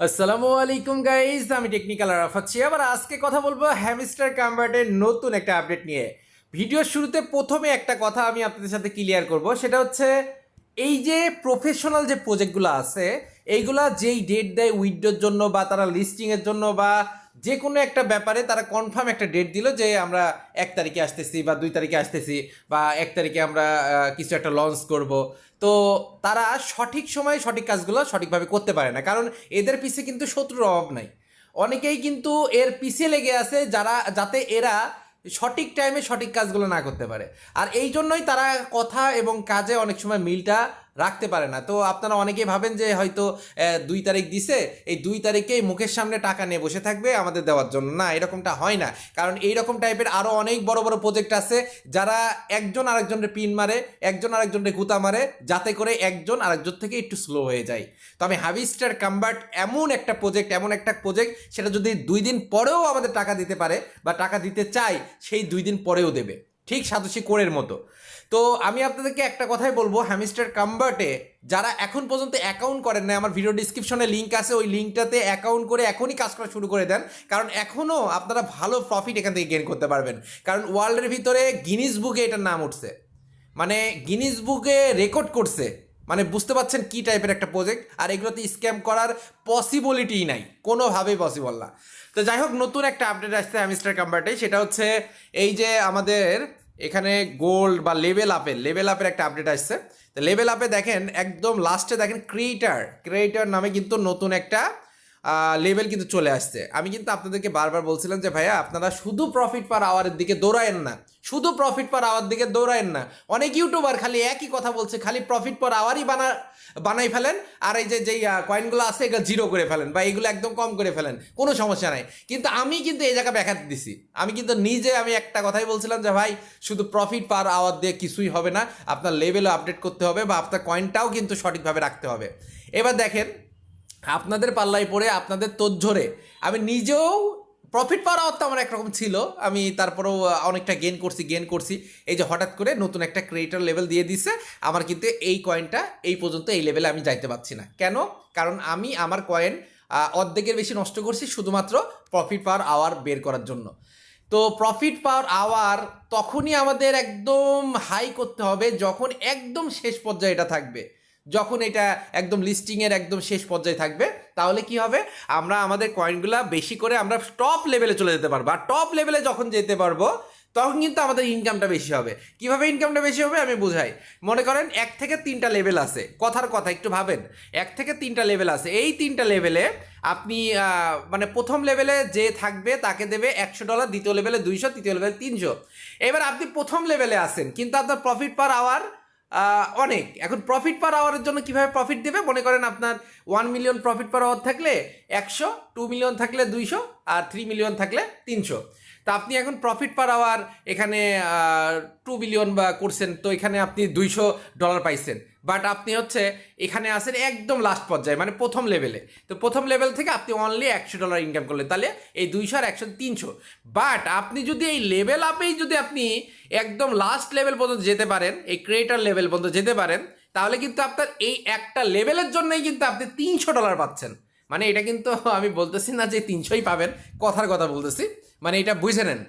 আসসালামু আলাইকুম গাইস, আমি টেকনিক্যাল আরাফাত আবার আজকে কথা বলবো হ্যামস্টার কনভার্টের নতুন একটা আপডেট নিয়ে। ভিডিওর শুরুতে প্রথমে একটা কথা আমি আপনাদের সাথে ক্লিয়ার করব, সেটা হচ্ছে এই যে প্রফেশনাল যে প্রজেক্টগুলো আছে এইগুলা যেই ডেট দেয় উইথড্রোর জন্য বা তারা লিস্টিংয়ের জন্য বা যে কোনো একটা ব্যাপারে তারা কনফার্ম একটা ডেট দিল যে আমরা 1 তারিখে আসতেছি বা 2 তারিখে আসতেছি বা 1 তারিখে আমরা কিছু একটা লঞ্চ করব। তো তারা সঠিক সময়ে সঠিক কাজগুলো সঠিকভাবে করতে পারে না, কারণ এদের পিছে কিন্তু শত্রুর অভাব নাই। অনেকেই কিন্তু এর পিছে লেগে আছে যাতে এরা সঠিক টাইমে সঠিক কাজগুলো না করতে পারে। আর এই জন্যই তারা কথা এবং কাজে অনেক সময় মিলটা রাখতে পারে না। তো আপনারা অনেকেই ভাবেন যে হয়তো 2 তারিখ দিছে, এই 2 তারিখেই মুখের সামনে টাকা নিয়ে বসে থাকবে আমাদের দেওয়ার জন্য। না, এরকমটা হয় না, কারণ এইরকম টাইপের আরও অনেক বড় বড় প্রজেক্ট আছে যারা একজন আরেকজনের পিন মারে, একজন আরেকজনের গুতা মারে, যাতে করে একজন আরেকজন থেকে একটু স্লো হয়ে যায়। তো আমি হাভিস্টার কনভার্ট এমন একটা প্রজেক্ট সেটা যদি 2 দিন পরেও আমাদের টাকা দিতে পারে বা টাকা দিতে চায়, সেই 2 দিন পরেও দেবে, ঠিক সাতোশি কোরের মতো। তো আমি আপনাদেরকে একটা কথাই বলবো, হ্যামস্টার কনভার্টে যারা এখন পর্যন্ত অ্যাকাউন্ট করেন না, আমার ভিডিও ডিসক্রিপশনে লিঙ্ক আছে, ওই লিঙ্কটাতে অ্যাকাউন্ট করে এখনই কাজ করা শুরু করে দেন, কারণ এখনও আপনারা ভালো প্রফিট এখান থেকে গেইন করতে পারবেন। কারণ ওয়ার্ল্ডের ভিতরে গিনিস বুকে এটার নাম উঠছে, মানে গিনিস বুকে রেকর্ড করছে। মানে বুঝতে পারছেন কি টাইপের একটা প্রজেক্ট। আর এগুলোতে স্ক্যাম করার পসিবিলিটিই নাই, কোনোভাবেই পসিবল না। তো যাই হোক, নতুন একটা আপডেট আসছে হ্যামস্টার কনভার্টে, সেটা হচ্ছে এই যে আমাদের এখানে গোল্ড বা লেভেল আপের একটা আপডেট আসছে। তো লেভেল আপে দেখেন একদম লাস্টে দেখেন ক্রিয়েটার নামে কিন্তু নতুন একটা লেভেল কিন্তু চলে আসছে। আমি কিন্তু আপনাদেরকে বারবার বলছিলাম যে ভাইয়া আপনারা শুধু প্রফিট পার আওয়ারের দিকে দৌড়ায়েন না, শুধু প্রফিট পার আওয়ার দিকে দৌড়ায়েন না। অনেক ইউটিউবার খালি একই কথা বলছে, খালি প্রফিট পার আওয়ারই বানাই ফেলেন, আর এই যে যেই কয়েনগুলো আছে এগুলো জিরো করে ফেলেন বা এগুলো একদম কম করে ফেলেন, কোনো সমস্যা নাই। কিন্তু আমি কিন্তু এই জায়গা ব্যাখ্যা দিছি, আমি কিন্তু নিজে আমি একটা কথাই বলছিলাম যে ভাই শুধু প্রফিট পার আওয়ার দিয়ে কিছুই হবে না, আপনার লেভেলও আপডেট করতে হবে বা আপনার কয়েনটাও কিন্তু সঠিকভাবে রাখতে হবে। এবার দেখেন আপনাদের পাল্লায় পড়ে আপনাদের তোড়জোড়ে আমি নিজেও প্রফিট পাওয়ার আওয়ার তো আমার একরকম ছিল, আমি তারপরেও অনেকটা গেন করছি। এই যে হঠাৎ করে নতুন একটা ক্রিয়েটর লেভেল দিয়ে দিছে, আমার কিন্তু এই কয়েনটা এই পর্যন্ত এই লেভেলে আমি যাইতে পারছি না। কেন? কারণ আমি আমার কয়েন অর্ধেকের বেশি নষ্ট করছি শুধুমাত্র প্রফিট পাওয়ার আওয়ার বের করার জন্য। তো প্রফিট পাওয়ার আওয়ার তখনই আমাদের একদম হাই করতে হবে যখন একদম শেষ পর্যায়ে এটা থাকবে, যখন এটা একদম লিস্টিংয়ের একদম শেষ পর্যায়ে থাকবে। তাহলে কি হবে, আমরা আমাদের কয়েনগুলা বেশি করে আমরা টপ লেভেলে চলে যেতে পারবো। আর টপ লেভেলে যখন যেতে পারবো তখন কিন্তু আমাদের ইনকামটা বেশি হবে। কিভাবে ইনকামটা বেশি হবে আমি বুঝাই। মনে করেন 1 থেকে 3টা লেভেল আছে, কথার কথা একটু ভাবেন, 1 থেকে 3টা লেভেল আছে। এই 3টা লেভেলে আপনি মানে প্রথম লেভেলে যে থাকবে তাকে দেবে $100, দ্বিতীয় লেভেলে 200, তৃতীয় লেভেলে 300। এবার আপনি প্রথম লেভেলে আছেন কিন্তু আপনার প্রফিট পার আওয়ার অনেক। এখন প্রফিট পার আওয়ারের জন্য কিভাবে প্রফিট দেবে, মনে করেন আপনার 1 মিলিয়ন প্রফিট পার আওয়ার থাকলে 100, 2 মিলিয়ন থাকলে 200, আর 3 মিলিয়ন থাকলে 300। তা আপনি এখন প্রফিট পার আওয়ার এখানে 2 বিলিয়ন বা করছেন, তো এখানে আপনি $200 পাইছেন। বাট আপনি হচ্ছে এখানে আসেন একদম লাস্ট পর্যায়ে, মানে প্রথম লেভেলে। তো প্রথম লেভেল থেকে আপনি অনলি $100 ইনকাম করলেন, তাহলে এই 200 আর 100 300। বাট আপনি যদি এই লেভেল আপেই যদি আপনি একদম লাস্ট লেভেল পর্যন্ত যেতে পারেন, এই ক্রিয়েটার লেভেল পর্যন্ত যেতে পারেন, তাহলে কিন্তু আপনার এই একটা লেভেলের জন্যই কিন্তু আপনি $300 পাচ্ছেন। মানে এটা কিন্তু আমি বলতেছি না যে 300ই পাবেন, কথার কথা বলতেছি, মানে এটা বুঝে নেন।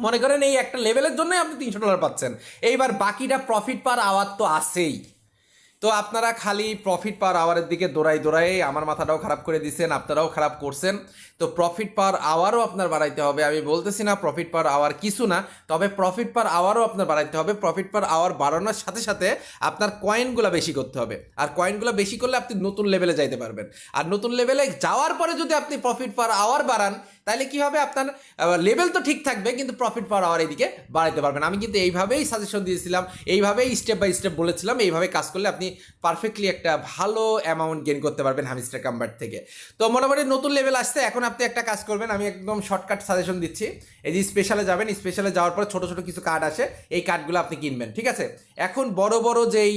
মনে করেন এই একটা লেভেলের জন্যই আপনি $300 পাচ্ছেন। এইবার বাকিটা প্রফিট পার আওয়ার তো আছেই। তো আপনারা খালি প্রফিট পার আওয়ারের দিকে দৌড়াই আমার মাথাটাও খারাপ করে দিচ্ছেন, আপনারাও খারাপ করছেন। তো প্রফিট পার আওয়ারও আপনার বাড়াইতে হবে। আমি বলতেছি না প্রফিট পার আওয়ার কিছু না, তবে প্রফিট পার আওয়ারও আপনার বাড়াইতে হবে। প্রফিট পার আওয়ার বাড়ানোর সাথে সাথে আপনার কয়েনগুলো বেশি করতে হবে, আর কয়েনগুলো বেশি করলে আপনি নতুন লেভেলে যাইতে পারবেন। আর নতুন লেভেলে যাওয়ার পরে যদি আপনি প্রফিট পার আওয়ার বাড়ান, তাহলে কি হবে, আপনার লেভেল তো ঠিক থাকবে কিন্তু প্রফিট পার আওয়ার এদিকে বাড়াইতে পারবেন। আমি কিন্তু এইভাবেই সাজেশন দিয়েছিলাম, এইভাবেই স্টেপ বাই স্টেপ বলেছিলাম, এইভাবে কাজ করলে আপনি পারফেক্টলি একটা ভালো অ্যামাউন্ট গেইন করতে পারবেন হ্যামস্টার কনভার্ট থেকে। তো মোটামুটি নতুন লেভেল আসছে, এখন আপনি একটা কাজ করবেন, আমি একদম শর্টকাট সাজেশন দিচ্ছি। এই যে স্পেশালে যাবেন, স্পেশালে যাওয়ার পর ছোটো ছোটো কিছু কার্ড আসে, এই কার্ডগুলো আপনি কিনবেন, ঠিক আছে। এখন বড় বড় যেই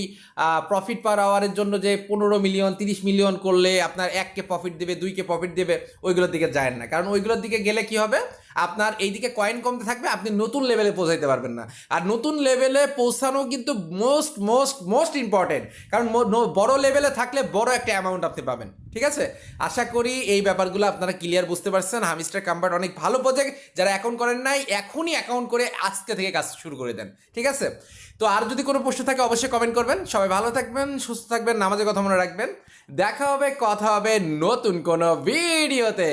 প্রফিট পার আওয়ারের জন্য যে 15 মিলিয়ন 30 মিলিয়ন করলে আপনার 1K প্রফিট দেবে, 2K প্রফিট দেবে, ওইগুলোর দিকে যায় না। কারণ ওইগুলোর দিকে গেলে কি হবে, আপনার এইদিকে কয়েন কমতে থাকবে, আপনি নতুন লেভেলে পৌঁছাইতে পারবেন না। আর নতুন লেভেলে পৌঁছানো কিন্তু মোস্ট মোস্ট মোস্ট ইম্পর্টেন্ট, কারণ বড় লেভেলে থাকলে বড় একটা অ্যামাউন্ট আপনি পাবেন। ঠিক আছে, আশা করি এই ব্যাপারগুলো আপনারা ক্লিয়ার বুঝতে পারছেন। হামিস্টার কাম্বার্ট অনেক ভালো প্রজেক্ট, যারা অ্যাকাউন্ট করেন নাই এখনই অ্যাকাউন্ট করে আজকে থেকে কাজ শুরু করে দেন। ঠিক আছে, তো আর যদি কোনো প্রশ্ন থাকে অবশ্যই কমেন্ট করবেন। সবাই ভালো থাকবেন, সুস্থ থাকবেন, নামাজের কথা মনে রাখবেন। দেখা হবে, কথা হবে নতুন কোনো ভিডিওতে।